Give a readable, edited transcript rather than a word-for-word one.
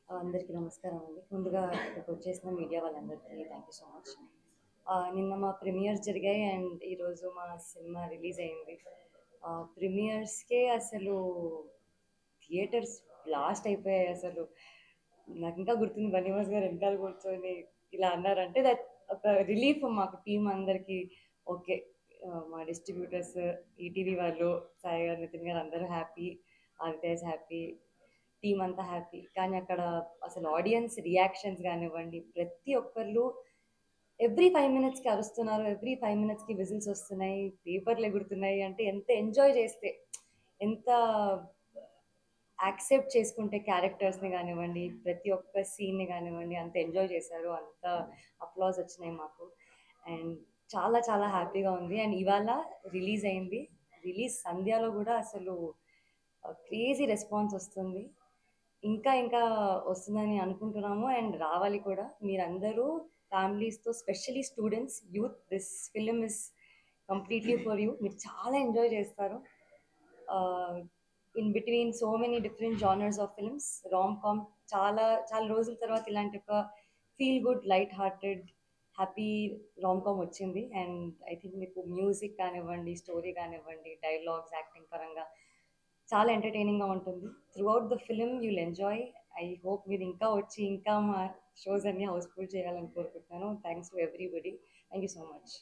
అందరికీ నమస్కారం అండి. ముందుగా ఇక్కడికి వచ్చేసిన మీడియా వాళ్ళందరికీ థ్యాంక్ యూ సో మచ్. నిన్న మా ప్రీమియర్స్ జరిగాయి అండ్ ఈరోజు మా సినిమా రిలీజ్ అయింది. ప్రీమియర్స్కే అసలు థియేటర్స్ బ్లాస్ట్ అయిపోయాయి అసలు. నాకు ఇంకా గుర్తుంది బన్నీవాస్ గారు వెనకాల కూర్చొని ఇలా అన్నారంటే దట్ ఒక రిలీఫ్ మాకు టీం అందరికీ. ఓకే, మా డిస్ట్రిబ్యూటర్స్, ఈటీవీ వాళ్ళు, సాయి గారు, నితిన్ గారు అందరూ happy, Aditya is happy, team అంతా హ్యాపీ. కానీ అక్కడ అసలు ఆడియన్స్ రియాక్షన్స్ కానివ్వండి, ప్రతి ఒక్కళ్ళు ఎవ్రీ 5 మినిట్స్కి అరుస్తున్నారు, ఎవ్రీ 5 మినిట్స్కి విజిల్స్ వస్తున్నాయి, పేపర్లు ఎగురుతున్నాయి. అంటే ఎంత ఎంజాయ్ చేస్తే, ఎంత యాక్సెప్ట్ చేసుకుంటే క్యారెక్టర్స్ని కానివ్వండి, ప్రతి ఒక్క సీన్ని కానివ్వండి, అంత ఎంజాయ్ చేశారు, అంత అప్లాజ్ వచ్చినాయి మాకు. అండ్ చాలా చాలా హ్యాపీగా ఉంది. అండ్ ఇవాళ రిలీజ్ అయింది. రిలీజ్ సంధ్యాలో కూడా అసలు క్రేజీ రెస్పాన్స్ వస్తుంది. ఇంకా ఇంకా వస్తుందని అనుకుంటున్నాము అండ్ రావాలి కూడా. మీరందరూ ఫ్యామిలీస్తో, specially students, youth, this film is completely for you. మీరు చాలా ఎంజాయ్ చేస్తారు. In between so many different genres of films, rom com, చాలా చాలా రోజుల తర్వాత ఇలాంటి ఒక feel good, light hearted, happy rom com వచ్చింది. అండ్ ఐ థింక్ మీకు మ్యూజిక్ కానివ్వండి, స్టోరీ కానివ్వండి, డైలాగ్స్, యాక్టింగ్ పరంగా చాలా ఎంటర్టైనింగ్గా ఉంటుంది. Throughout the film you'll enjoy. I hope మీరు ఇంకా వచ్చి ఇంకా మా షోస్ అన్ని హౌస్ఫుల్ చేయాలని కోరుకుంటున్నాను. Thanks to everybody. Thank you so much.